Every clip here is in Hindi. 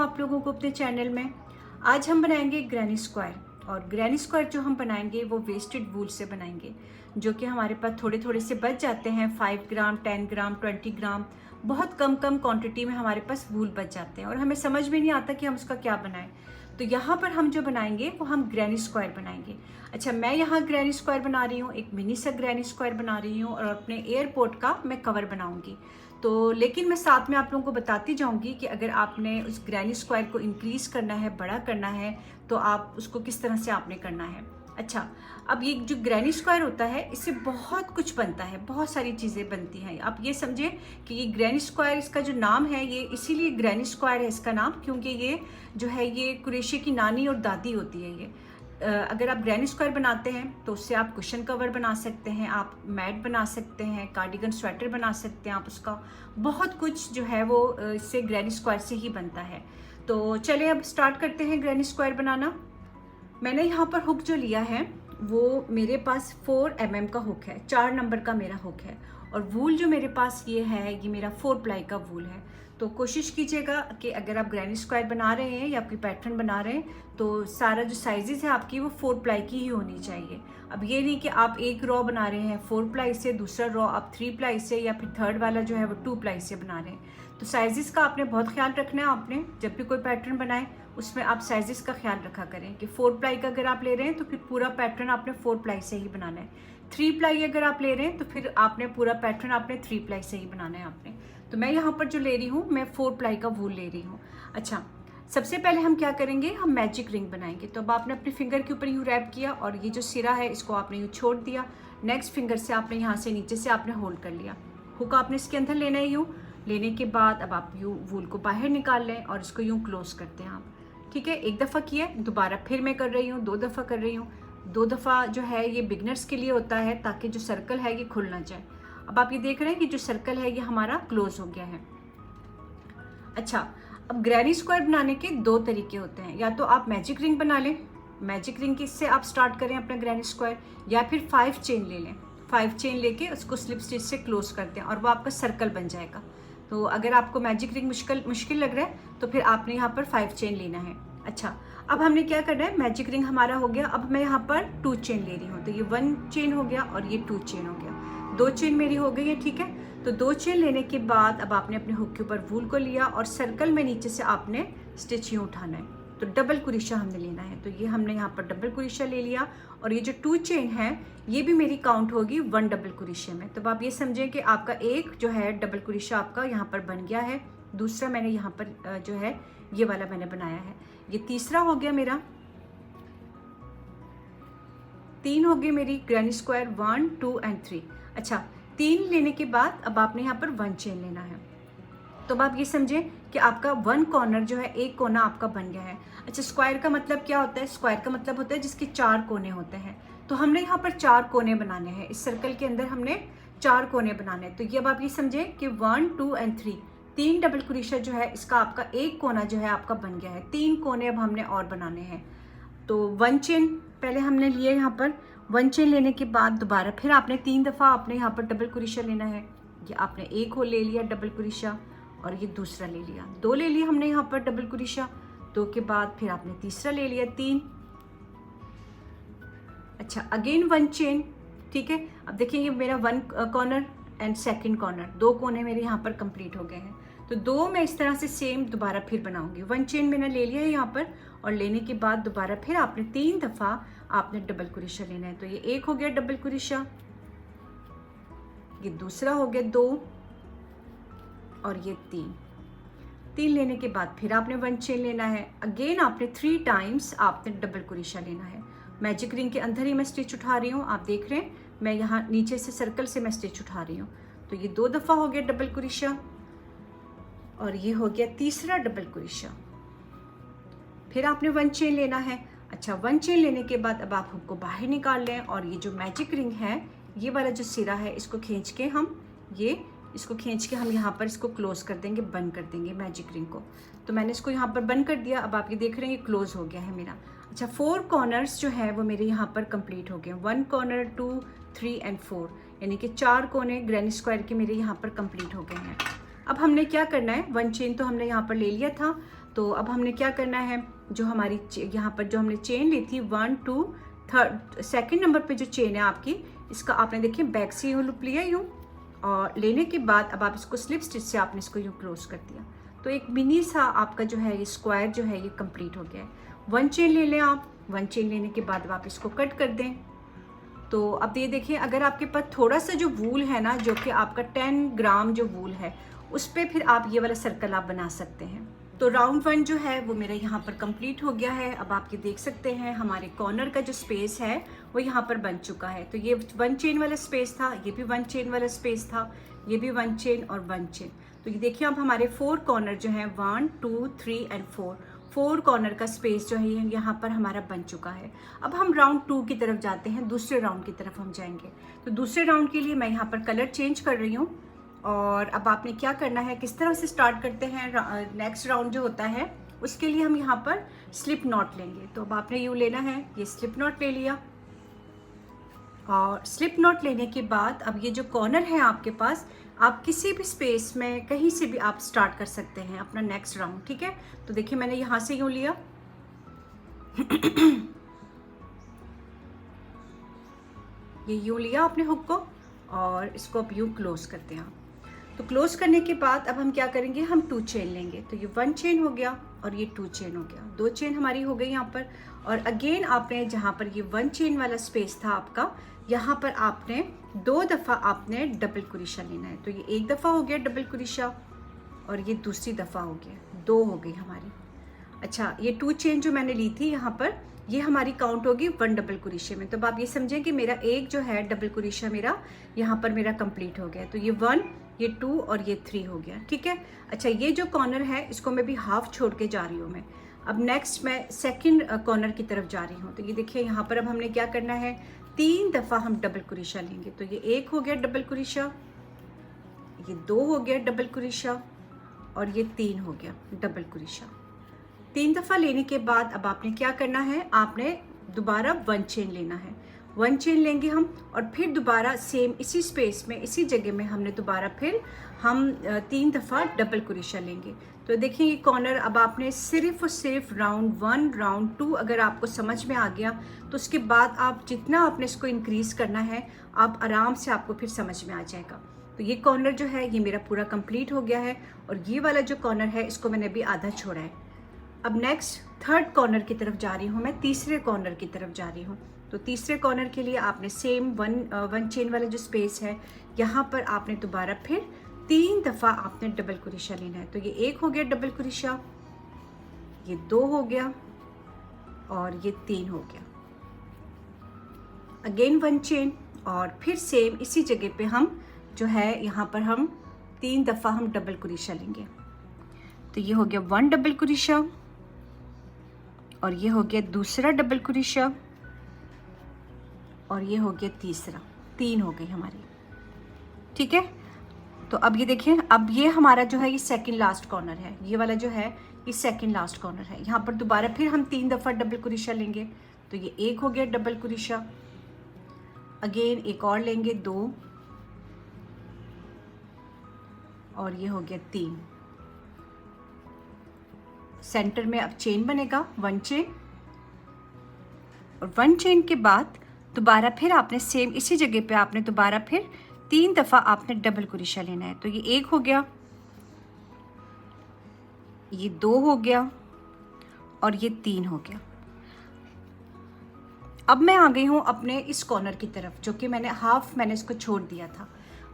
आप लोगों को अपने चैनल में। आज हम बनाएंगे ग्रैनी स्क्वायर, और ग्रैनी स्क्वायर जो हम बनाएंगे वो वेस्टेड वूल से बनाएंगे, जो कि हमारे पास थोड़े थोड़े से बच जाते हैं। 5 ग्राम, 10 ग्राम, 20 ग्राम, बहुत कम क्वांटिटी में हमारे पास वूल बच जाते हैं और हमें समझ में नहीं आता कि हम उसका क्या बनाएं। तो यहाँ पर हम जो बनाएंगे वो हम ग्रैनी स्क्वायर बनाएंगे। अच्छा, मैं यहाँ ग्रैनी स्क्वायर बना रही हूँ, एक मिनी सा ग्रैनी स्क्वायर बना रही हूँ और अपने एयरपोर्ट का मैं कवर बनाऊँगी। तो लेकिन मैं साथ में आप लोगों को बताती जाऊँगी कि अगर आपने उस ग्रैनी स्क्वायर को इंक्रीज़ करना है, बड़ा करना है, तो आप उसको किस तरह से आपने करना है। अच्छा, अब ये जो ग्रैनी स्क्वायर होता है इससे बहुत कुछ बनता है, बहुत सारी चीज़ें बनती हैं। आप ये समझे कि ये ग्रैनी स्क्वायर, इसका जो नाम है ये इसीलिए ग्रैनी स्क्वायर है इसका नाम, क्योंकि ये जो है ये कुरैशी की नानी और दादी होती है। ये अगर आप ग्रैनी स्क्वायर बनाते हैं तो उससे आप कुशन कवर बना सकते हैं, आप मैट बना सकते हैं, कार्डिगन स्वेटर बना सकते हैं आप उसका, बहुत कुछ जो है वो इससे ग्रैनी स्क्वायर से ही बनता है। तो चलिए अब स्टार्ट करते हैं ग्रैनी स्क्वायर बनाना। मैंने यहाँ पर हुक जो लिया है वो मेरे पास 4 mm का हुक है, 4 नंबर का मेरा हुक है, और वूल जो मेरे पास ये है ये मेरा 4 प्लाई का वूल है। तो कोशिश कीजिएगा कि अगर आप ग्रैनी स्क्वायर बना रहे हैं या आपकी पैटर्न बना रहे हैं तो सारा जो साइजेस है आपकी वो 4 प्लाई की ही होनी चाहिए। अब ये नहीं कि आप एक रॉ बना रहे हैं 4 प्लाई से, दूसरा रॉ आप 3 प्लाई से, या फिर थर्ड वाला जो है वो 2 प्लाई से बना रहे हैं। तो साइजेस का आपने बहुत ख्याल रखना है। आपने जब भी कोई पैटर्न बनाए उसमें आप साइजेस का ख्याल रखा करें कि 4 प्लाई का अगर आप ले रहे हैं तो फिर पूरा पैटर्न आपने 4 प्लाई से ही बनाना है। 3 प्लाई अगर आप ले रहे हैं तो फिर आपने पूरा पैटर्न आपने 3 प्लाई से ही बनाना है आपने। तो मैं यहाँ पर जो ले रही हूँ मैं 4 प्लाई का वूल ले रही हूँ। अच्छा, सबसे पहले हम क्या करेंगे, हम मैजिक रिंग बनाएंगे। तो अब आपने अपने फिंगर के ऊपर यूँ रैप किया और ये जो सिरा है इसको आपने यूँ छोड़ दिया। नेक्स्ट फिंगर से आपने यहाँ से नीचे से आपने होल्ड कर लिया, हुक आपने इसके अंदर लेना है। यूँ लेने के बाद अब आप यूँ वूल को बाहर निकाल लें और इसको यूँ क्लोज करते हैं आप। ठीक है, एक दफ़ा किया, दोबारा फिर मैं कर रही हूँ, 2 दफ़ा कर रही हूँ। 2 दफ़ा जो है ये बिगनर्स के लिए होता है ताकि जो सर्कल है ये खुल ना जाए। अब आप ये देख रहे हैं कि जो सर्कल है ये हमारा क्लोज हो गया है। अच्छा, अब ग्रैनी स्क्वायर बनाने के 2 तरीके होते हैं, या तो आप मैजिक रिंग बना लें, मैजिक रिंग से आप स्टार्ट करें अपना ग्रैनी स्क्वायर, या फिर 5 चेन ले लें। 5 चेन लेके उसको स्लिप स्टिच से क्लोज करते हैं और वो आपका सर्कल बन जाएगा। तो अगर आपको मैजिक रिंग मुश्किल लग रहा है तो फिर आपने यहाँ पर 5 चेन लेना है। अच्छा, अब हमने क्या करना है, मैजिक रिंग हमारा हो गया। अब मैं यहाँ पर 2 चेन ले रही हूँ, तो ये 1 चेन हो गया और ये 2 चेन हो गया, 2 चेन मेरी हो गई है। ठीक है, तो 2 चेन लेने के बाद अब आपने अपने हुक के ऊपर वूल को लिया और सर्कल में नीचे से आपने स्टिच यूँ उठाना है। तो डबल कुरेशा हमने लेना है, तो ये हमने यहाँ पर डबल कुरेशा ले लिया और ये जो 2 चेन है ये भी मेरी काउंट होगी 1 डबल कुरेशे में। तो आप ये समझें कि आपका एक जो है डबल कुरेशा आपका यहाँ पर बन गया है, दूसरा मैंने यहाँ पर जो है ये वाला मैंने बनाया है, ये तीसरा हो गया मेरा। 3 हो गई मेरी ग्रैनी स्क्वायर, 1, 2 एंड 3। अच्छा, 3 लेने के बाद अब आपने यहाँ पर 1 चेन लेना है। तो अब आप ये समझें कि आपका 1 कॉर्नर जो है, एक कोना आपका बन गया है। अच्छा, स्क्वायर का मतलब क्या होता है, स्क्वायर का मतलब होता है जिसके 4 कोने होते हैं। तो हमने यहाँ पर 4 कोने बनाने हैं, इस सर्कल के अंदर हमने 4 कोने बनाने हैं। तो ये अब आप ये समझें कि 1, 2 एंड 3 डबल कुरेशा जो है इसका आपका एक कोना जो है आपका बन गया है। 3 कोने अब हमने और बनाने हैं। तो 1 चेन पहले हमने लिए, यहाँ पर 1 चेन लेने के बाद दोबारा फिर आपने 3 दफ़ा आपने यहाँ पर डबल कुरेशा लेना है। ये आपने एक हो ले लिया डबल कुरेशा और ये दूसरा ले लिया, 2 ले लिया हमने यहाँ पर डबल कुरेशा। 2 के बाद फिर आपने तीसरा ले लिया, 3। अच्छा, अगेन 1 चेन। ठीक है, अब देखिए ये मेरा 1 कॉर्नर एंड 2nd कॉर्नर, 2 कोने मेरे यहाँ पर कंप्लीट हो गए हैं। तो 2 मैं इस तरह से सेम दोबारा फिर बनाऊंगी। 1 चेन मैंने ले लिया है यहाँ पर, और लेने के बाद दोबारा फिर आपने 3 दफ़ा आपने डबल कुरेशा लेना है। तो ये एक हो गया डबल कुरेशा, ये दूसरा हो गया 2 और ये 3 लेने के बाद फिर आपने 1 चेन लेना है। अगेन आपने 3 टाइम्स आपने डबल कुरेशा लेना है। मैजिक रिंग के अंदर ही मैं स्टिच उठा रही हूँ, आप देख रहे हैं मैं यहाँ नीचे से सर्कल से मैं स्टिच उठा रही हूँ। तो ये 2 दफ़ा हो गया डबल कुरेशा और ये हो गया तीसरा डबल कुरेशा। फिर आपने 1 चेन लेना है। अच्छा, 1 चेन लेने के बाद अब आप हुक को बाहर निकाल लें और ये जो मैजिक रिंग है ये वाला जो सिरा है इसको खींच के हम यहाँ पर इसको क्लोज कर देंगे, बंद कर देंगे मैजिक रिंग को। तो मैंने इसको यहाँ पर बंद कर दिया। अब आप ये देख रहे हैं ये क्लोज हो गया है मेरा। अच्छा, 4 कॉर्नर्स जो है वो मेरे यहाँ पर कंप्लीट हो गए, 1 कॉर्नर, 2, 3 एंड 4, यानी कि 4 कोने ग्रैनी स्क्वायर के मेरे यहाँ पर कंप्लीट हो गए हैं। अब हमने क्या करना है, 1 चेन तो हमने यहाँ पर ले लिया था, तो अब हमने क्या करना है, जो हमारी यहाँ पर जो हमने चेन ली थी 1 2 3 सेकेंड नंबर पे जो चेन है आपकी, इसका आपने देखिए बैक से यूँ लूप लिया यूँ, और लेने के बाद अब आप इसको स्लिप स्टिच से आपने इसको यूँ क्लोज कर दिया। तो एक मिनी सा आपका जो है ये स्क्वायर जो है ये कंप्लीट हो गया है। 1 चेन ले लें आप, 1 चेन लेने के बाद अब आप इसको कट कर दें। तो अब ये देखिए, अगर आपके पास थोड़ा सा जो वूल है ना, जो कि आपका 10 ग्राम जो वूल है, उस पर फिर आप ये वाला सर्कल आप बना सकते हैं। तो राउंड 1 जो है वो मेरा यहाँ पर कंप्लीट हो गया है। अब आप ये देख सकते हैं हमारे कॉर्नर का जो स्पेस है वो यहाँ पर बन चुका है। तो ये 1 चेन वाला स्पेस था, ये भी 1 चेन वाला स्पेस था, ये भी 1 चेन और 1 चेन। तो ये देखिए अब हमारे 4 कॉर्नर जो हैं 1 2 3 एंड 4 कॉर्नर का स्पेस जो है यहाँ पर हमारा बन चुका है। अब हम राउंड 2 की तरफ जाते हैं, दूसरे राउंड की तरफ हम जाएंगे। तो दूसरे राउंड के लिए मैं यहाँ पर कलर चेंज कर रही हूँ। और अब आपने क्या करना है, किस तरह से स्टार्ट करते हैं नेक्स्ट राउंड जो होता है, उसके लिए हम यहाँ पर स्लिप नॉट लेंगे। तो अब आपने यूँ लेना है, ये स्लिप नॉट ले लिया, और स्लिप नॉट लेने के बाद अब ये जो कॉर्नर है आपके पास, आप किसी भी स्पेस में कहीं से भी आप स्टार्ट कर सकते हैं अपना नेक्स्ट राउंड, ठीक है। तो देखिए मैंने यहाँ से यूँ लिया ये यूँ लिया आपने हुक को, और इसको अब यूँ क्लोज करते हैं आप। तो क्लोज करने के बाद अब हम क्या करेंगे, हम 2 चेन लेंगे। तो ये 1 चेन हो गया और ये 2 चेन हो गया, 2 चेन हमारी हो गई यहाँ पर। और अगेन आपने जहाँ पर ये 1 चेन वाला स्पेस था आपका, यहाँ पर आपने 2 दफ़ा आपने डबल क्रोशा लेना है। तो ये एक दफ़ा हो गया डबल क्रोशा, और ये दूसरी दफ़ा हो गया, 2 हो गई हमारी। अच्छा, ये 2 चेन जो मैंने ली थी यहाँ पर, ये हमारी काउंट होगी 1 डबल क्रोशे में। तो अब आप ये समझें कि मेरा एक जो है डबल क्रोशा मेरा यहाँ पर मेरा कंप्लीट हो गया। तो ये 1, ये 2 और ये 3 हो गया, ठीक है। अच्छा, ये जो कॉर्नर है इसको मैं भी हाफ छोड़ के जा रही हूँ मैं। अब नेक्स्ट मैं सेकंड कॉर्नर की तरफ जा रही हूँ। तो ये देखिए यहाँ पर अब हमने क्या करना है, 3 दफ़ा हम डबल क्रोशा लेंगे। तो ये 1 हो गया डबल क्रोशा, ये 2 हो गया डबल क्रोशा, और ये 3 हो गया डबल क्रोशा। 3 दफ़ा लेने के बाद अब आपने क्या करना है, आपने दोबारा 1 चेन लेना है। 1 चेन लेंगे हम, और फिर दोबारा सेम इसी स्पेस में, इसी जगह में हमने दोबारा फिर हम 3 दफ़ा डबल क्रोशा लेंगे। तो देखिए ये कॉर्नर अब आपने सिर्फ और सिर्फ राउंड 1 राउंड 2 अगर आपको समझ में आ गया, तो उसके बाद आप जितना आपने इसको इंक्रीज़ करना है, आप आराम से आपको फिर समझ में आ जाएगा। तो ये कॉर्नर जो है ये मेरा पूरा कंप्लीट हो गया है, और ये वाला जो कॉर्नर है इसको मैंने अभी आधा छोड़ा है। अब नेक्स्ट 3rd कॉर्नर की तरफ जा रही हूँ मैं, तीसरे कॉर्नर की तरफ जा रही हूँ। तो तीसरे कॉर्नर के लिए आपने सेम 1 चेन वाला जो स्पेस है, यहाँ पर आपने दोबारा फिर 3 दफ़ा आपने डबल क्रोशा लेना है। तो ये 1 हो गया डबल क्रोशा, ये 2 हो गया, और ये 3 हो गया। अगेन 1 चेन, और फिर सेम इसी जगह पे हम जो है यहाँ पर हम 3 दफ़ा हम डबल क्रोशा लेंगे। तो ये हो गया 1 डबल क्रोशा, और ये हो गया दूसरा डबल क्रोशा, और ये हो गया तीसरा, 3 हो गई हमारी, ठीक है। तो अब ये देखिए, अब ये हमारा जो है ये सेकंड लास्ट कॉर्नर है, ये वाला जो है ये सेकंड लास्ट कॉर्नर है। यहाँ पर दोबारा फिर हम 3 दफ़ा डबल क्रोशा लेंगे। तो ये 1 हो गया डबल क्रोशा, अगेन एक और लेंगे 2, और ये हो गया 3। सेंटर में अब चेन बनेगा 1 चेन, और 1 चेन के बाद दोबारा फिर आपने सेम इसी जगह पे आपने दोबारा फिर 3 दफ़ा आपने डबल क्रोशा लेना है। तो ये 1 हो गया, ये 2 हो गया, और ये 3 हो गया। अब मैं आ गई हूँ अपने इस कॉर्नर की तरफ, जो कि मैंने इसको छोड़ दिया था।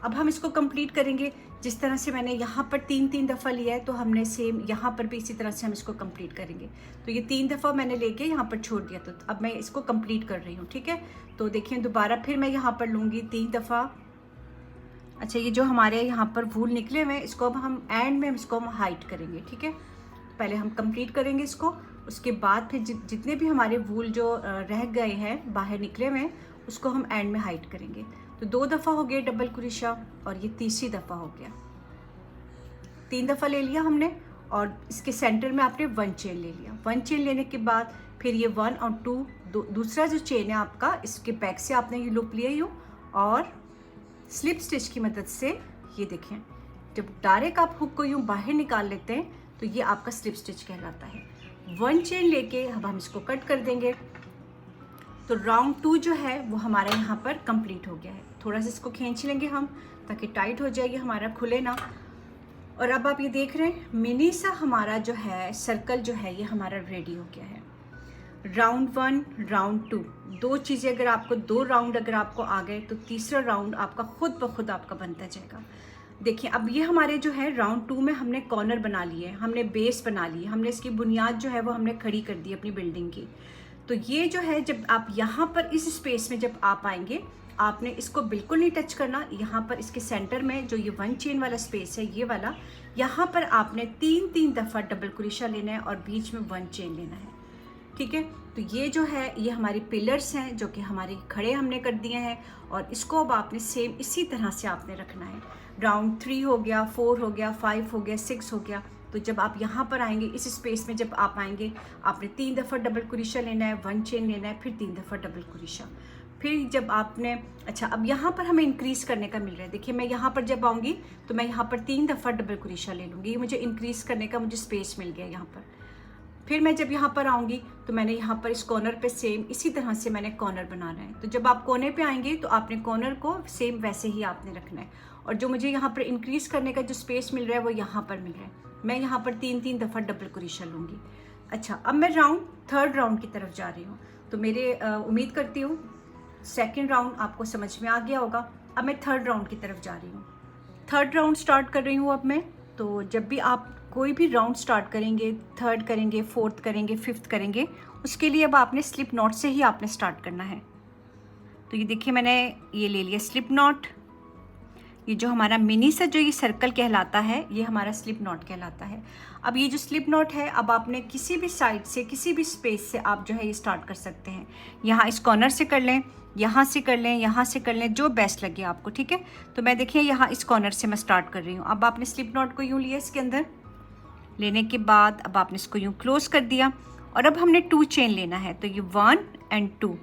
अब हम इसको कंप्लीट करेंगे जिस तरह से मैंने यहाँ पर 3 दफ़ा लिया है, तो हमने सेम यहाँ पर भी इसी तरह से हम इसको कंप्लीट करेंगे। तो ये 3 दफ़ा मैंने लेके यहाँ पर छोड़ दिया, तो अब मैं इसको कंप्लीट कर रही हूँ, ठीक है। तो देखिए दोबारा फिर मैं यहाँ पर लूँगी 3 दफ़ा। अच्छा, ये जो हमारे यहाँ पर वूल निकले हुए हैं, इसको अब हम एंड में इसको हम हाइट करेंगे, ठीक है। पहले हम कंप्लीट करेंगे इसको, उसके बाद फिर जितने भी हमारे वूल जो रह गए हैं बाहर निकले हुए हैं, उसको हम एंड में हाइट करेंगे। तो 2 दफ़ा हो गया डबल क्रोशा, और ये तीसरी दफ़ा हो गया। 3 दफ़ा ले लिया हमने, और इसके सेंटर में आपने 1 चेन ले लिया। 1 चेन लेने के बाद फिर ये 1 और 2 दूसरा जो चेन है आपका, इसके बैक से आपने ये लूप लिया यूँ, और स्लिप स्टिच की मदद से ये देखें, जब डायरेक्ट आप हुक को यूँ बाहर निकाल लेते हैं तो ये आपका स्लिप स्टिच कहलाता है। 1 चेन लेके अब हम इसको कट कर देंगे। तो राउंड 2 जो है वो हमारा यहाँ पर कंप्लीट हो गया है। थोड़ा सा इसको खींच लेंगे हम ताकि टाइट हो जाएगी, हमारा खुले ना। और अब आप ये देख रहे हैं मिनी सा हमारा जो है सर्कल जो है ये हमारा रेडी हो गया है। राउंड 1, राउंड 2, 2 चीज़ें अगर आपको 2 राउंड अगर आपको आ गए तो तीसरा राउंड आपका खुद ब खुद आपका बनता जाएगा। देखिए अब ये हमारे जो है राउंड 2 में हमने कॉर्नर बना लिए, हमने बेस बना ली, हमने इसकी बुनियाद जो है वो हमने खड़ी कर दी अपनी बिल्डिंग की। तो ये जो है जब आप यहाँ पर इस स्पेस में जब आप आएंगे, आपने इसको बिल्कुल नहीं टच करना। यहाँ पर इसके सेंटर में जो ये 1 चेन वाला स्पेस है ये वाला, यहाँ पर आपने 3 दफ़ा डबल क्रोशा लेना है और बीच में 1 चेन लेना है। ठीक है, तो ये जो है ये हमारे पिलर्स हैं जो कि हमारे खड़े हमने कर दिए हैं और इसको अब आपने सेम इसी तरह से आपने रखना है। राउंड 3 हो गया, 4 हो गया, 5 हो गया, 6 हो गया। तो जब आप यहाँ पर आएंगे इस स्पेस में जब आप आएंगे, आपने 3 दफ़ा डबल क्रोशा लेना है, 1 चेन लेना है, फिर 3 दफ़ा डबल क्रोशा। फिर जब आपने अब यहाँ पर हमें इंक्रीज़ करने का मिल रहा है। देखिए मैं यहाँ पर जब आऊँगी तो मैं यहाँ पर 3 दफ़ा डबल क्रोशा ले लूँगी, ये मुझे इंक्रीज़ करने का मुझे स्पेस मिल गया यहाँ पर। फिर मैं जब यहाँ पर आऊँगी तो मैंने यहाँ पर इस कॉर्नर पे सेम इसी तरह से मैंने कॉर्नर बनाना है। तो जब आप कोने पे आएंगे तो आपने कॉर्नर को सेम वैसे ही आपने रखना है। और जो मुझे यहाँ पर इंक्रीज़ करने का जो स्पेस मिल रहा है वो यहाँ पर मिल रहा है। मैं यहाँ पर 3 दफ़ा डबल क्रोशा लूँगी। अच्छा, अब मैं थर्ड राउंड की तरफ जा रही हूँ। तो मेरे उम्मीद करती हूँ सेकेंड राउंड आपको समझ में आ गया होगा। अब मैं थर्ड राउंड की तरफ जा रही हूँ। थर्ड राउंड स्टार्ट कर रही हूँ अब मैं। तो जब भी आप कोई भी राउंड स्टार्ट करेंगे, थर्ड करेंगे, फोर्थ करेंगे, फिफ्थ करेंगे, उसके लिए अब आपने स्लिप नॉट से ही आपने स्टार्ट करना है। तो ये देखिए मैंने ये ले लिया स्लिप नॉट। ये जो हमारा मिनी सा जो ये सर्कल कहलाता है ये हमारा स्लिप नॉट कहलाता है। अब ये जो स्लिप नॉट है अब आपने किसी भी साइड से किसी भी स्पेस से आप जो है ये स्टार्ट कर सकते हैं। यहाँ इस कॉर्नर से कर लें, यहाँ से कर लें, यहाँ से कर लें, जो बेस्ट लगे आपको। ठीक है, तो मैं देखिए यहाँ इस कॉर्नर से मैं स्टार्ट कर रही हूँ। अब आपने स्लिप नॉट को यूँ लिया, इसके अंदर लेने के बाद अब आपने इसको यूँ क्लोज कर दिया और अब हमने 2 चेन लेना है। तो ये 1 और 2,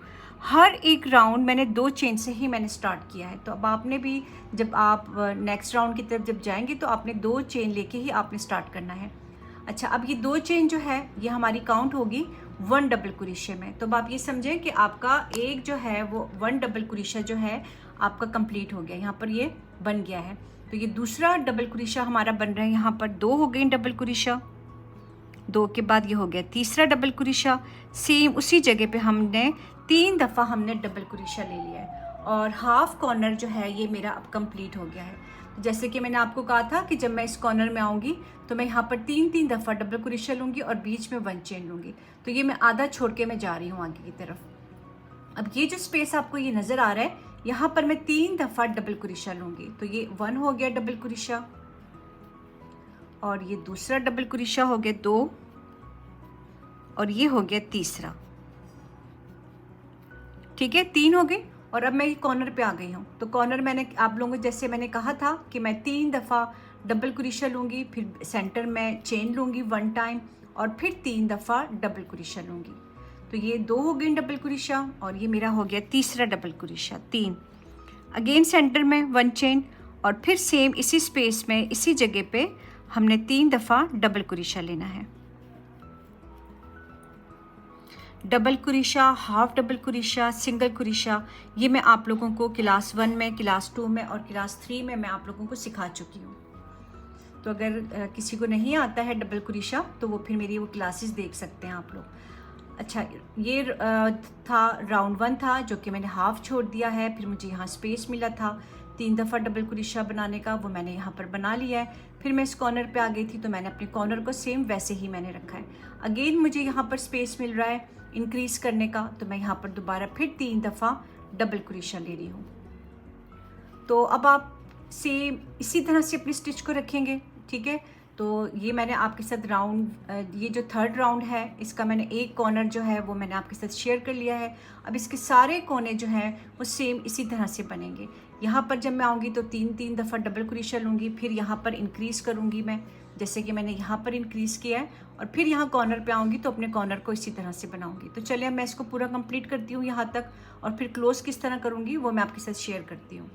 हर एक राउंड मैंने 2 चेन से ही मैंने स्टार्ट किया है। तो अब आपने भी जब आप नेक्स्ट राउंड की तरफ जब जाएंगे तो आपने 2 चेन लेके ही आपने स्टार्ट करना है। अच्छा, अब ये 2 चेन जो है ये हमारी काउंट होगी 1 डबल क्रोशे में। तो अब आप ये समझें कि आपका एक जो है वो 1 डबल क्रोशा जो है आपका कंप्लीट हो गया, यहाँ पर ये बन गया है। तो ये दूसरा डबल क्रोशा हमारा बन रहा है, यहाँ पर 2 हो गए डबल क्रोशा, 2 के बाद ये हो गया तीसरा डबल क्रोशा। सेम उसी जगह पे हमने 3 दफ़ा हमने डबल क्रोशा ले लिया है और हाफ कॉर्नर जो है ये मेरा अब कंप्लीट हो गया है। जैसे कि मैंने आपको कहा था कि जब मैं इस कॉर्नर में आऊँगी तो मैं यहाँ पर 3 दफ़ा डबल क्रोशा लूँगी और बीच में 1 चेन लूँगी। तो ये मैं आधा छोड़ के मैं जा रही हूँ आगे की तरफ। अब ये जो स्पेस आपको ये नज़र आ रहा है, यहाँ पर मैं 3 दफ़ा डबल क्रोशा लूँगी। तो ये 1 हो गया डबल क्रोशा और ये दूसरा डबल क्रोशा हो गया 2 और ये हो गया तीसरा। ठीक है, 3 हो गए। और अब मैं ये कॉर्नर पे आ गई हूँ। तो कॉर्नर मैंने आप लोगों को जैसे मैंने कहा था कि मैं 3 दफ़ा डबल क्रोशा लूँगी, फिर सेंटर में चेन लूँगी 1 टाइम और फिर 3 दफ़ा डबल क्रोशा लूँगी। तो ये 2 हो गए डबल क्रोशा और ये मेरा हो गया तीसरा डबल क्रोशा 3। अगेन सेंटर में 1 चेन और फिर सेम इसी स्पेस में इसी जगह पे हमने 3 दफ़ा डबल क्रोशा लेना है। Double crochet, half double crochet, single crochet, ये मैं आप लोगों को क्लास 1 में, क्लास 2 में और क्लास 3 में मैं आप लोगों को सिखा चुकी हूँ। तो अगर किसी को नहीं आता है डबल क्रोशा तो वो फिर मेरी वो क्लासेस देख सकते हैं आप लोग। अच्छा, ये था राउंड 1 था जो कि मैंने हाफ छोड़ दिया है। फिर मुझे यहाँ स्पेस मिला था 3 दफ़ा डबल क्रोशा बनाने का, वो मैंने यहाँ पर बना लिया है। फिर मैं इस कॉर्नर पे आ गई थी तो मैंने अपने कॉर्नर को सेम वैसे ही मैंने रखा है। अगेन मुझे यहाँ पर स्पेस मिल रहा है इंक्रीज़ करने का, तो मैं यहाँ पर दोबारा फिर 3 दफ़ा डबल क्रोशा ले रही हूँ। तो अब आप सेम इसी तरह से अपनी स्टिच को रखेंगे। ठीक है, तो ये मैंने आपके साथ राउंड, ये जो थर्ड राउंड है इसका मैंने एक कॉर्नर जो है वो मैंने आपके साथ शेयर कर लिया है। अब इसके सारे कोने जो हैं वो सेम इसी तरह से बनेंगे। यहाँ पर जब मैं आऊँगी तो 3 दफ़ा डबल क्रोशा लूँगी, फिर यहाँ पर इंक्रीज़ करूँगी मैं, जैसे कि मैंने यहाँ पर इंक्रीज़ किया है, और फिर यहाँ कॉर्नर पे आऊँगी तो अपने कॉर्नर को इसी तरह से बनाऊँगी। तो चलिए मैं इसको पूरा कंप्लीट करती हूँ यहाँ तक, और फिर क्लोज़ किस तरह करूँगी वो मैं आपके साथ शेयर करती हूँ।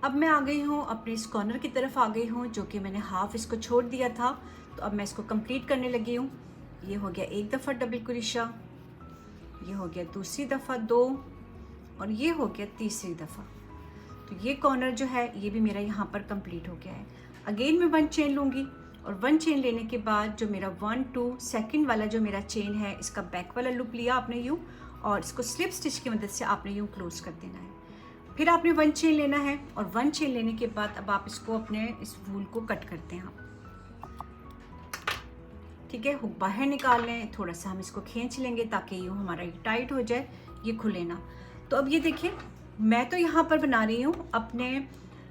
अब मैं आ गई हूँ अपने इस कॉर्नर की तरफ आ गई हूँ, जो कि मैंने हाफ इसको छोड़ दिया था। तो अब मैं इसको कंप्लीट करने लगी हूँ। ये हो गया एक दफ़ा डबल क्रोशा, ये हो गया दूसरी दफ़ा 2 और ये हो गया तीसरी दफ़ा। तो ये कॉर्नर जो है ये भी मेरा यहाँ पर कंप्लीट हो गया है। अगेन मैं 1 चेन लूँगी और 1 चेन लेने के बाद जो मेरा 1 2 सेकंड वाला जो मेरा चेन है, इसका बैक वाला लूप लिया आपने यूँ और इसको स्लिप स्टिच की मदद से आपने यूँ क्लोज कर देना है। फिर आपने 1 चेन लेना है और 1 चेन लेने के बाद अब आप इसको अपने इस वूल को कट करते हैं आप, ठीक है। हुक बाहर निकाल लें, थोड़ा सा हम इसको खींच लेंगे ताकि यूँ हमारा ये टाइट हो जाए, ये खुले ना। तो अब ये देखिए मैं तो यहाँ पर बना रही हूँ अपने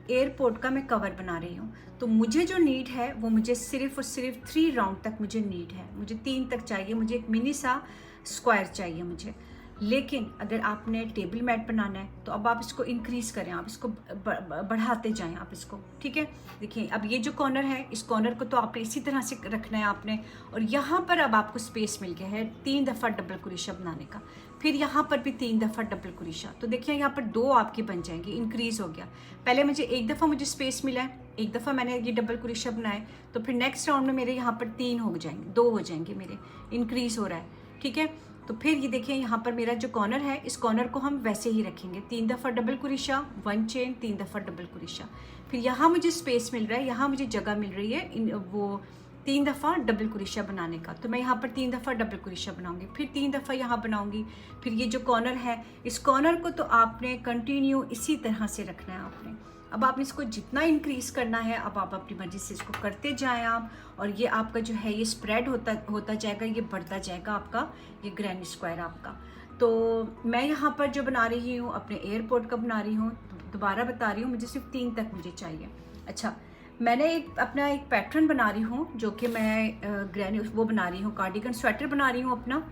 एयरपोर्ट का मैं कवर बना रही हूँ। तो मुझे जो नीड है वो मुझे सिर्फ और सिर्फ 3 राउंड तक मुझे नीड है, मुझे 3 तक चाहिए, मुझे एक मिनी सा स्क्वायर चाहिए मुझे। लेकिन अगर आपने टेबल मैट बनाना है तो अब आप इसको इंक्रीज़ करें, आप इसको बढ़ाते जाएं आप इसको, ठीक है। देखिए अब ये जो कॉर्नर है, इस कॉर्नर को तो आपने इसी तरह से रखना है आपने, और यहाँ पर अब आपको स्पेस मिल गया है 3 दफ़ा डबल क्रोशा बनाने का। फिर यहाँ पर भी 3 दफ़ा डबल क्रोशा, तो देखिए यहाँ पर 2 आपकी बन जाएंगे, इंक्रीज़ हो गया। पहले मुझे एक दफ़ा मुझे स्पेस मिला है, एक दफ़ा मैंने ये डबल क्रोशा बनाए, तो फिर नेक्स्ट राउंड में मेरे यहाँ पर 3 हो जाएंगे, 2 हो जाएंगे मेरे, इंक्रीज़ हो रहा है, ठीक है। तो फिर ये देखिए यहाँ पर मेरा जो कॉर्नर है, इस कॉर्नर को हम वैसे ही रखेंगे, 3 दफ़ा डबल क्रोशा, 1 चेन, 3 दफ़ा डबल क्रोशा। फिर यहाँ मुझे स्पेस मिल रहा है, यहाँ मुझे जगह मिल रही है वो 3 दफ़ा डबल क्रोशा बनाने का, तो मैं यहाँ पर 3 दफ़ा डबल क्रोशा बनाऊंगी, फिर 3 दफ़ा यहाँ बनाऊंगी। फिर ये जो कॉर्नर है, इस कॉर्नर को तो आपने कंटिन्यू इसी तरह से रखना है आपने। अब आपने इसको जितना इंक्रीज़ करना है, अब आप अपनी मर्ज़ी से इसको करते जाएं आप, और ये आपका जो है ये स्प्रेड होता जाएगा, ये बढ़ता जाएगा आपका ये ग्रैनी स्क्वायर आपका। तो मैं यहाँ पर जो बना रही हूँ अपने एयरपोर्ट का बना रही हूँ, दोबारा बता रही हूँ, मुझे सिर्फ 3 तक मुझे चाहिए। अच्छा, मैंने अपना एक पैटर्न बना रही हूँ जो कि मैं ग्रैनी वो बना रही हूँ, कार्डिगन स्वेटर बना रही हूँ अपना,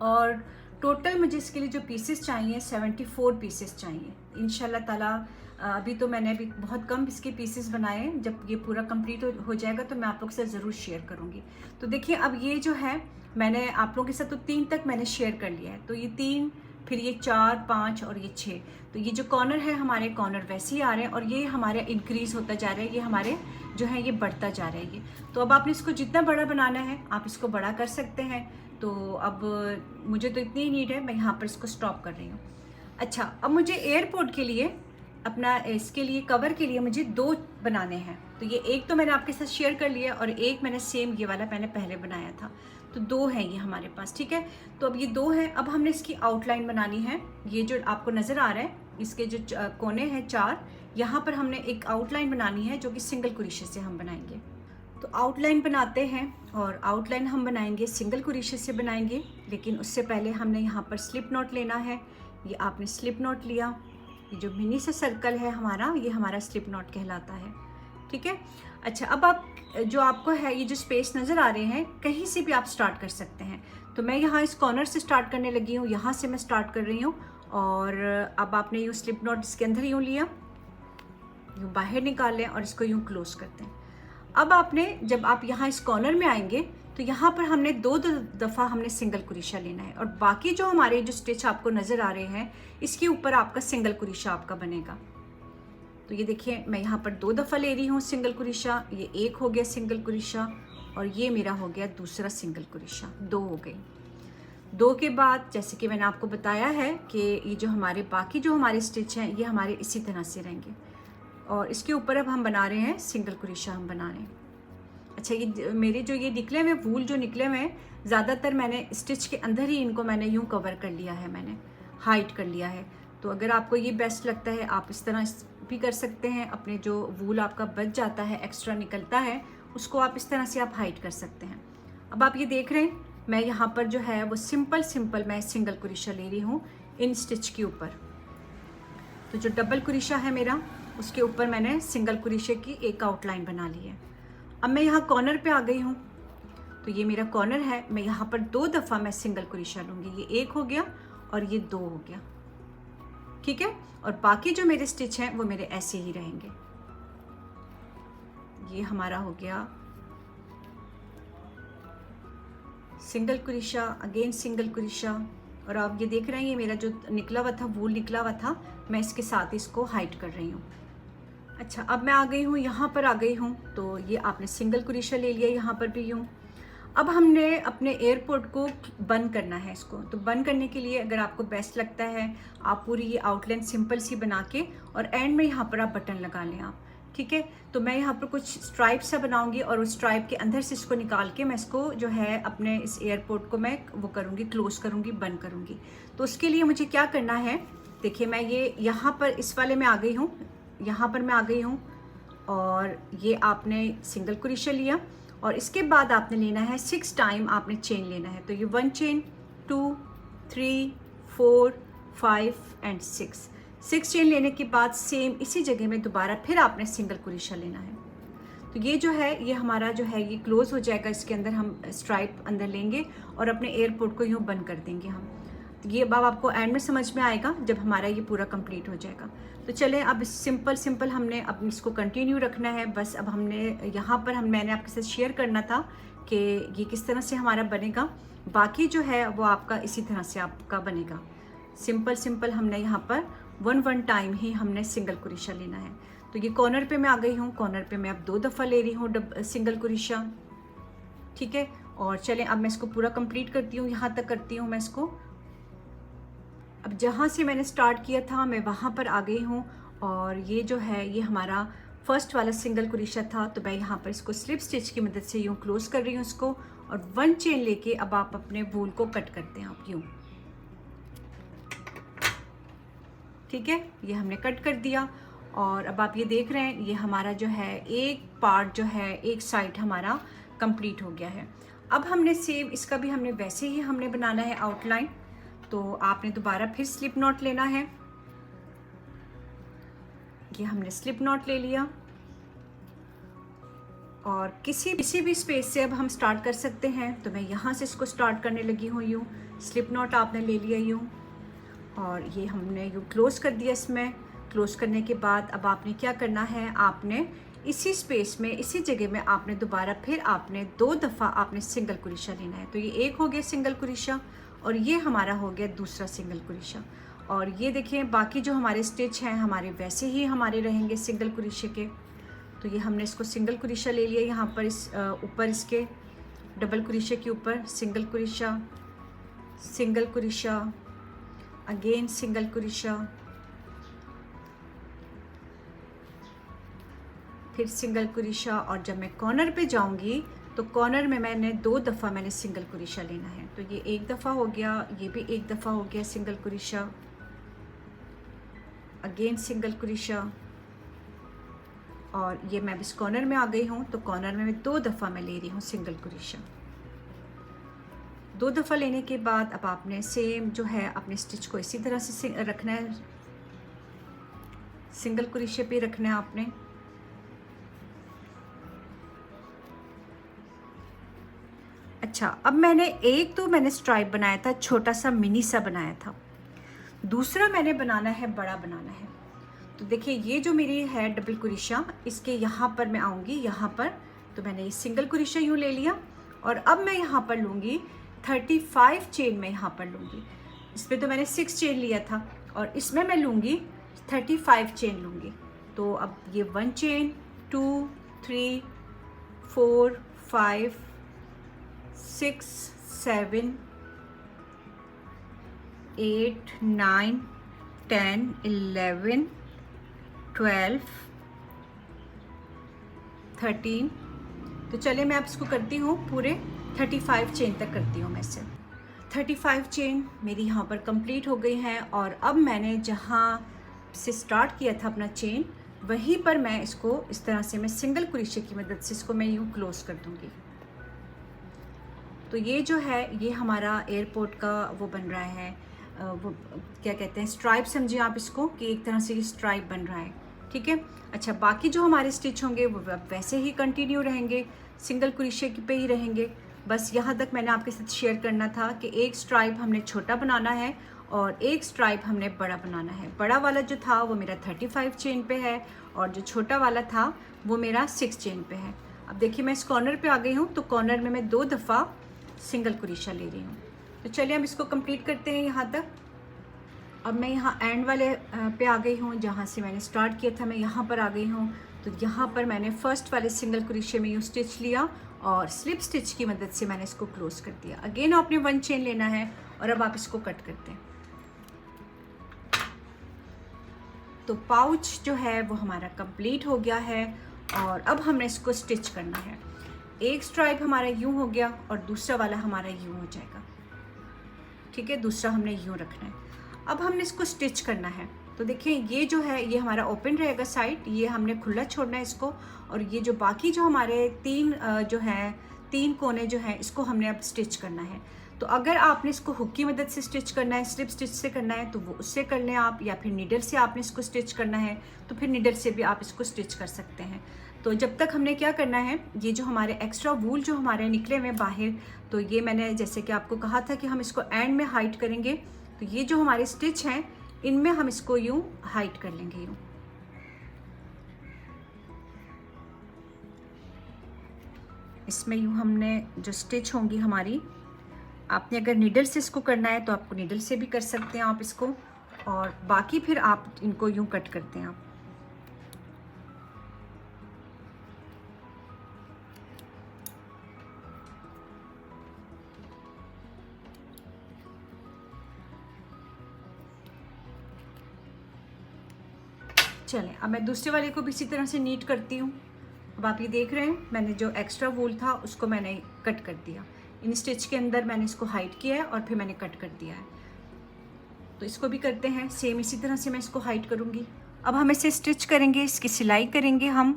और टोटल मुझे इसके लिए जो पीसेस चाहिए 74 पीसेस चाहिए इंशाल्लाह ताला। अभी तो मैंने अभी बहुत कम इसके पीसेस बनाए हैं, जब ये पूरा कंप्लीट हो जाएगा तो मैं आप लोग से ज़रूर शेयर करूँगी। तो देखिए अब ये जो है मैंने आप लोगों के साथ तो 3 तक मैंने शेयर कर लिया है, तो ये 3, फिर ये 4 5 और ये 6। तो ये जो कॉर्नर है हमारे कॉर्नर वैसे ही आ रहे हैं, और ये हमारे इंक्रीज़ होता जा रहा है, ये हमारे जो है ये बढ़ता जा रहा है ये। तो अब आपने इसको जितना बड़ा बनाना है आप इसको बड़ा कर सकते हैं। तो अब मुझे तो इतनी ही नीड है, मैं यहाँ पर इसको स्टॉप कर रही हूँ। अच्छा, अब मुझे एयरपोर्ट के लिए अपना इसके लिए कवर के लिए मुझे 2 बनाने हैं। तो ये एक तो मैंने आपके साथ शेयर कर लिया और एक मैंने सेम ये वाला मैंने पहले बनाया था, तो 2 हैं ये हमारे पास, ठीक है। तो अब ये 2 हैं, अब हमने इसकी आउटलाइन बनानी है। ये जो आपको नज़र आ रहा है इसके जो कोने हैं 4, यहाँ पर हमने एक आउटलाइन बनानी है जो कि सिंगल क्रोशे से हम बनाएंगे। तो आउटलाइन बनाते हैं, और आउटलाइन हम बनाएंगे सिंगल क्रोशे से बनाएंगे, लेकिन उससे पहले हमने यहाँ पर स्लिप नॉट लेना है। ये आपने स्लिप नॉट लिया, ये जो मिनी सा सर्कल है हमारा, ये हमारा स्लिप नॉट कहलाता है, ठीक है। अच्छा, अब आप जो आपको है ये जो स्पेस नज़र आ रहे हैं, कहीं से भी आप स्टार्ट कर सकते हैं। तो मैं यहाँ इस कॉर्नर से स्टार्ट करने लगी हूँ, यहाँ से मैं स्टार्ट कर रही हूँ, और अब आपने यूँ स्लिप नॉट इसके अंदर यूँ लिया, यूँ बाहर निकाल लें और इसको यूँ क्लोज करते हैं। अब आपने जब आप यहाँ इस कॉर्नर में आएंगे तो यहाँ पर हमने 2 दफ़ा हमने सिंगल क्रोशा लेना है, और बाकी जो हमारे जो स्टिच आपको नज़र आ रहे हैं इसके ऊपर आपका सिंगल क्रोशा आपका बनेगा। तो ये देखिए मैं यहाँ पर 2 दफ़ा ले रही हूँ सिंगल क्रोशा, ये एक हो गया सिंगल क्रोशा, और ये मेरा हो गया दूसरा सिंगल क्रोशा, 2 हो गई। 2 के बाद जैसे कि मैंने आपको बताया है कि ये जो हमारे बाकी जो हमारे स्टिच हैं ये हमारे इसी तरह से रहेंगे, और इसके ऊपर अब हम बना रहे हैं सिंगल क्रोशा हम बना रहे हैं। अच्छा, ये मेरे जो ये निकले हुए वूल जो निकले हुए हैं, ज़्यादातर मैंने स्टिच के अंदर ही इनको मैंने यूँ कवर कर लिया है, मैंने हाइड कर लिया है। तो अगर आपको ये बेस्ट लगता है आप इस तरह भी कर सकते हैं, अपने जो वूल आपका बच जाता है एक्स्ट्रा निकलता है उसको आप इस तरह से आप हाइड कर सकते हैं। अब आप ये देख रहे हैं मैं यहाँ पर जो है वो सिंपल मैं सिंगल क्रोशा ले रही हूँ इन स्टिच के ऊपर। तो जो डबल क्रोशा है मेरा उसके ऊपर मैंने सिंगल क्रोशे की एक आउटलाइन बना ली है। अब मैं यहाँ कॉर्नर पे आ गई हूँ, तो ये मेरा कॉर्नर है, मैं यहाँ पर 2 दफ़ा मैं सिंगल क्रोशा लूँगी, ये 1 हो गया और ये 2 हो गया, ठीक है। और बाकी जो मेरे स्टिच हैं वो मेरे ऐसे ही रहेंगे। ये हमारा हो गया single crochet, again single crochet, और आप ये देख रहे हैं ये मेरा जो निकला हुआ था वूल निकला हुआ था, मैं इसके साथ इसको हाइड कर रही हूँ। अच्छा, अब मैं आ गई हूँ, यहाँ पर आ गई हूँ। तो ये आपने सिंगल कुरेशा ले लिया, यहाँ पर भी यूँ। अब हमने अपने एयरपोर्ट को बंद करना है इसको। तो बंद करने के लिए अगर आपको बेस्ट लगता है, आप पूरी ये आउटलाइन सिंपल सी बना के और एंड में यहाँ पर आप बटन लगा लें आप, ठीक है। तो मैं यहाँ पर कुछ स्ट्राइप सा बनाऊंगी और उस स्ट्राइप के अंदर से इसको निकाल के मैं इसको जो है अपने इस एयरपोर्ट को मैं वो करूँगी, क्लोज़ करूँगी, बंद करूँगी। तो उसके लिए मुझे क्या करना है, देखिए मैं ये यहाँ पर इस वाले में आ गई हूँ, यहाँ पर मैं आ गई हूँ और ये आपने सिंगल कुरेशा लिया और इसके बाद आपने लेना है 6 टाइम आपने चेन लेना है। तो ये 1 चेन, 2, 3, 4, 5 एंड 6 चेन लेने के बाद सेम इसी जगह में दोबारा फिर आपने सिंगल कुरेशा लेना है। तो ये जो है ये हमारा जो है ये क्लोज हो जाएगा। इसके अंदर हम स्ट्राइप अंदर लेंगे और अपने एयरपोर्ट को यूँ बंद कर देंगे हम। ये अब आपको एंड में समझ में आएगा जब हमारा ये पूरा कंप्लीट हो जाएगा। तो चलें, अब सिंपल हमने अब इसको कंटिन्यू रखना है। बस अब हमने यहाँ पर मैंने आपके साथ शेयर करना था कि ये किस तरह से हमारा बनेगा। बाकी जो है वो आपका इसी तरह से आपका बनेगा। सिंपल हमने यहाँ पर 1 टाइम ही हमने सिंगल कुरेशा लेना है। तो ये कॉर्नर पे मैं आ गई हूँ, कॉर्नर पे मैं अब 2 दफ़ा ले रही हूँ सिंगल कुरेशा, ठीक है। और चलें अब मैं इसको पूरा कंप्लीट करती हूँ, यहाँ तक करती हूँ मैं इसको। अब जहाँ से मैंने स्टार्ट किया था मैं वहाँ पर आ गई हूँ और ये जो है ये हमारा फर्स्ट वाला सिंगल कुरेशा था। तो मैं यहाँ पर इसको स्लिप स्टिच की मदद से यूँ क्लोज़ कर रही हूँ इसको और 1 चेन लेके अब आप अपने वूल को कट करते हैं आप यूँ, ठीक है। ये हमने कट कर दिया और अब आप ये देख रहे हैं ये हमारा जो है एक पार्ट जो है एक साइड हमारा कंप्लीट हो गया है। अब हमने सेम इसका भी हमने वैसे ही हमने बनाना है आउटलाइन। तो आपने दोबारा फिर स्लिप नॉट लेना है। ये हमने स्लिप नॉट ले लिया और किसी भी स्पेस से अब हम स्टार्ट कर सकते हैं। तो मैं यहाँ से इसको स्टार्ट करने लगी हूँ यूँ। स्लिप नॉट आपने ले लिया यूँ और ये हमने यूँ क्लोज़ कर दिया। इसमें क्लोज़ करने के बाद अब आपने क्या करना है, आपने इसी स्पेस में इसी जगह में आपने दोबारा फिर आपने 2 दफ़ा आपने सिंगल कुरेशा लेना है। तो ये एक हो गया सिंगल कुरेशा और ये हमारा हो गया दूसरा सिंगल कुरेशा। और ये देखिए बाकी जो हमारे स्टिच हैं हमारे वैसे ही हमारे रहेंगे सिंगल कुरेशे के। तो ये हमने इसको सिंगल कुरेशा ले लिया, यहाँ पर इस ऊपर इसके डबल कुरेशे के ऊपर सिंगल कुरेशा, सिंगल कुरेशा, अगेन सिंगल कुरेशा, फिर सिंगल कुरेशा। और जब मैं कॉर्नर पे जाऊंगी तो कॉर्नर में मैंने 2 दफ़ा मैंने सिंगल कुरेशा लेना है। तो ये एक दफ़ा हो गया, ये भी एक दफ़ा हो गया सिंगल कुरेशा, अगेन सिंगल कुरेशा। और ये मैं इस कॉर्नर में आ गई हूँ तो कॉर्नर में 2 दफ़ा मैं ले रही हूँ सिंगल कुरेशा। 2 दफ़ा लेने के बाद अब आपने सेम जो है अपने स्टिच को इसी तरह से रखना है, सिंगल कुरेशे पे रखना है आपने। अच्छा, अब मैंने स्ट्राइप बनाया था, छोटा सा मिनी सा बनाया था। दूसरा मैंने बनाना है, बड़ा बनाना है। तो देखिए ये जो मेरी है डबल कुरेशा, इसके यहाँ पर मैं आऊँगी, यहाँ पर तो मैंने ये सिंगल कुरेशा यूँ ले लिया और अब मैं यहाँ पर लूँगी 35 चेन में यहाँ पर लूँगी। इस पर तो मैंने 6 चेन लिया था और इसमें मैं लूँगी 35 चेन लूँगी। तो अब ये 1 चेन, 2, 3, 4, 5, 6, 7, 8, 9, 10, 11, 12, 13। तो चले मैं अब इसको करती हूँ पूरे 35 चेन तक करती हूँ मैं इसे। 35 चेन मेरी यहाँ पर कंप्लीट हो गई हैं और अब मैंने जहाँ से स्टार्ट किया था अपना चेन वहीं पर मैं इसको इस तरह से मैं सिंगल कुरेशे की मदद से इसको मैं यूँ क्लोज़ कर दूँगी। तो ये जो है ये हमारा एयरपोर्ट का वो बन रहा है, वो क्या कहते हैं, स्ट्राइप समझिए आप इसको कि एक तरह से ये स्ट्राइप बन रहा है, ठीक है। अच्छा, बाकी जो हमारे स्टिच होंगे वो वैसे ही कंटिन्यू रहेंगे, सिंगल कुरेशे पे ही रहेंगे। बस यहाँ तक मैंने आपके साथ शेयर करना था कि एक स्ट्राइप हमने छोटा बनाना है और एक स्ट्राइप हमने बड़ा बनाना है। बड़ा वाला जो था वो मेरा 35 चेन पे है और जो छोटा वाला था वो मेरा 6 चेन पे है। अब देखिए मैं इस कॉर्नर पे आ गई हूँ तो कॉर्नर में मैं 2 दफ़ा सिंगल कुरेशा ले रही हूँ। तो चलिए हम इसको कंप्लीट करते हैं यहाँ तक। अब मैं यहाँ एंड वाले पे आ गई हूँ, जहाँ से मैंने स्टार्ट किया था मैं यहाँ पर आ गई हूँ। तो यहाँ पर मैंने फर्स्ट वाले सिंगल क्रोशे में यूँ स्टिच लिया और स्लिप स्टिच की मदद से मैंने इसको क्लोज कर दिया। अगेन आपने 1 चेन लेना है और अब आप इसको कट करते हैं। तो पाउच जो है वो हमारा कंप्लीट हो गया है और अब हमने इसको स्टिच करना है। एक स्ट्राइप हमारा यूँ हो गया और दूसरा वाला हमारा यूँ हो जाएगा, ठीक है। दूसरा हमने यूँ रखना है। अब हमने इसको स्टिच करना है। तो देखिए ये जो है ये हमारा ओपन रहेगा साइड, ये हमने खुला छोड़ना है इसको। और ये जो बाकी जो हमारे 3 कोने जो हैं इसको हमने अब स्टिच करना है। तो अगर आपने इसको हुक की मदद से स्टिच करना है, स्लिप स्टिच से करना है तो वो उससे कर लें आप, या फिर नीडल से आपने इसको स्टिच करना है तो फिर नीडल से भी आप इसको स्टिच कर सकते हैं। तो जब तक हमने क्या करना है, ये जो हमारे एक्स्ट्रा वूल जो हमारे निकले हुए बाहर, तो ये मैंने जैसे कि आपको कहा था कि हम इसको एंड में हाइड करेंगे। तो ये जो हमारे स्टिच हैं इनमें हम इसको यूँ हाइड कर लेंगे यूँ। इसमें यूँ हमने जो स्टिच होंगी हमारी, आपने अगर नीडल से इसको करना है तो आपको नीडल से भी कर सकते हैं आप इसको, और बाकी फिर आप इनको यूँ कट करते हैं आप। चलें, अब मैं दूसरे वाले को भी इसी तरह से नीट करती हूँ। अब आप ये देख रहे हैं मैंने जो एक्स्ट्रा वूल था उसको मैंने कट कर दिया। इन स्टिच के अंदर मैंने इसको हाइड किया है और फिर मैंने कट कर दिया है। तो इसको भी करते हैं सेम इसी तरह से मैं इसको हाइड करूँगी। अब हम इसे स्टिच करेंगे, इसकी सिलाई करेंगे हम।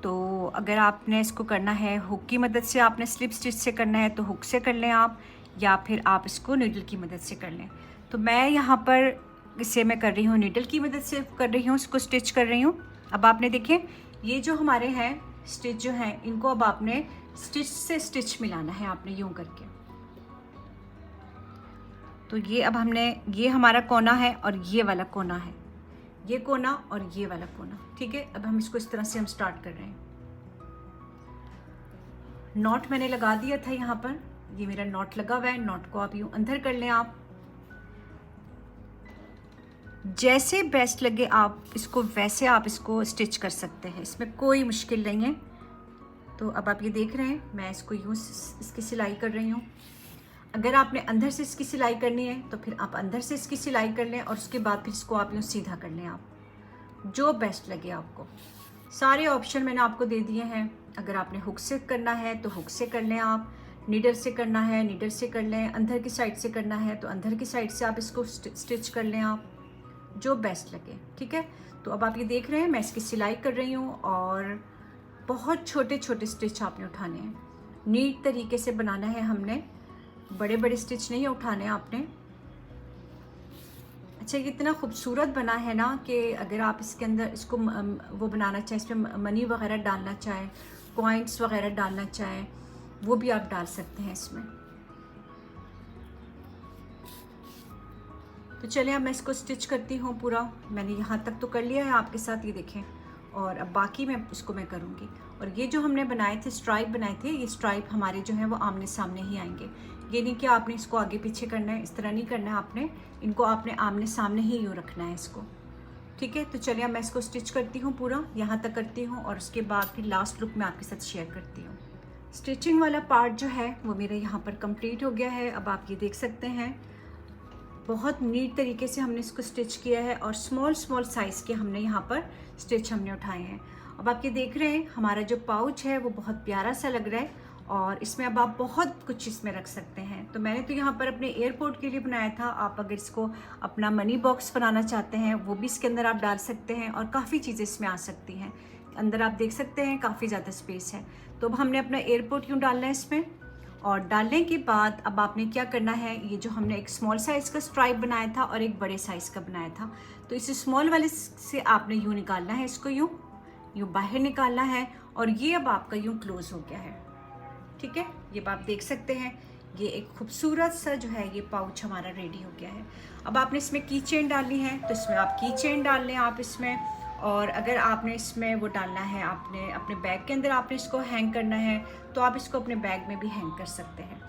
तो अगर आपने इसको करना है हुक की मदद से, आपने स्लिप स्टिच से करना है तो हुक से कर लें आप, या फिर आप इसको नीडल की मदद से कर लें। तो मैं यहाँ पर इसे मैं कर रही हूँ नीडल की मदद से कर रही हूँ, इसको स्टिच कर रही हूँ। अब आपने देखें ये जो हमारे हैं स्टिच जो हैं इनको अब आपने स्टिच से स्टिच मिलाना है आपने यूँ करके। तो ये अब हमने, ये हमारा कोना है और ये वाला कोना है, ये कोना और ये वाला कोना, ठीक है। अब हम इसको इस तरह से हम स्टार्ट कर रहे हैं। नॉट मैंने लगा दिया था यहाँ पर, ये मेरा नॉट लगा हुआ है। नॉट को आप यूँ अंदर कर लें, आप जैसे बेस्ट लगे आप इसको वैसे आप इसको स्टिच कर सकते हैं, इसमें कोई मुश्किल नहीं है। तो अब आप ये देख रहे हैं मैं इसको यूँ इसकी सिलाई कर रही हूँ। अगर आपने अंदर से इसकी सिलाई करनी है तो फिर आप अंदर से इसकी सिलाई कर लें और उसके बाद फिर इसको आप यूँ सीधा कर लें, आप जो बेस्ट लगे आपको। सारे ऑप्शन मैंने आपको दे दिए हैं। अगर आपने हुक से करना है तो हुक से कर लें आप, नीडल से करना है नीडल से कर लें, अंदर की साइड से करना है तो अंदर की साइड से आप इसको स्टिच कर लें, आप जो बेस्ट लगे, ठीक है। तो अब आप ये देख रहे हैं मैं इसकी सिलाई कर रही हूँ और बहुत छोटे छोटे स्टिच आपने उठाने हैं, नीट तरीके से बनाना है हमने, बड़े बड़े स्टिच नहीं उठाने आपने। अच्छा ये इतना खूबसूरत बना है ना कि अगर आप इसके अंदर इसको वो बनाना चाहें, इसमें मनी वगैरह डालना चाहें, कॉइन्स वगैरह डालना चाहें, वो भी आप डाल सकते हैं इसमें। तो चलिए अब मैं इसको स्टिच करती हूँ पूरा। मैंने यहाँ तक तो कर लिया है आपके साथ, ये देखें, और अब बाकी मैं इसको मैं करूँगी। और ये जो हमने बनाए थे स्ट्राइप बनाए थे, ये स्ट्राइप हमारे जो हैं वो आमने सामने ही आएंगे। ये नहीं कि आपने इसको आगे पीछे करना है, इस तरह नहीं करना है आपने, इनको आपने आमने सामने ही यूँ रखना है इसको, ठीक है। तो चलिए अब मैं इसको स्टिच करती हूँ पूरा, यहाँ तक करती हूँ और उसके बाद फिर लास्ट लुक मैं आपके साथ शेयर करती हूँ। स्टिचिंग वाला पार्ट जो है वो मेरे यहाँ पर कंप्लीट हो गया है। अब आप ये देख सकते हैं बहुत नीट तरीके से हमने इसको स्टिच किया है और स्मॉल साइज़ के हमने यहाँ पर स्टिच हमने उठाए हैं। अब आप ये देख रहे हैं हमारा जो पाउच है वो बहुत प्यारा सा लग रहा है और इसमें अब आप बहुत कुछ इसमें रख सकते हैं। तो मैंने तो यहाँ पर अपने एयरपोर्ट के लिए बनाया था, आप अगर इसको अपना मनी बॉक्स बनाना चाहते हैं वो भी इसके अंदर आप डाल सकते हैं और काफ़ी चीज़ें इसमें आ सकती हैं। अंदर आप देख सकते हैं काफ़ी ज़्यादा स्पेस है। तो अब हमने अपना एयरपोर्ट यूँ डालना है इसमें, और डालने के बाद अब आपने क्या करना है, ये जो हमने एक स्मॉल साइज़ का स्ट्राइप बनाया था और एक बड़े साइज़ का बनाया था, तो इस स्मॉल वाले से आपने यूँ निकालना है, इसको यूँ बाहर निकालना है और ये अब आपका यूँ क्लोज़ हो गया है, ठीक है। ये आप देख सकते हैं ये एक खूबसूरत सा जो है ये पाउच हमारा रेडी हो गया है। अब आपने इसमें की चेन डालनी है तो इसमें आप की चेन डाल लें आप इसमें, और अगर आपने इसमें वो डालना है, आपने अपने बैग के अंदर आपने इसको हैंग करना है तो आप इसको अपने बैग में भी हैंग कर सकते हैं।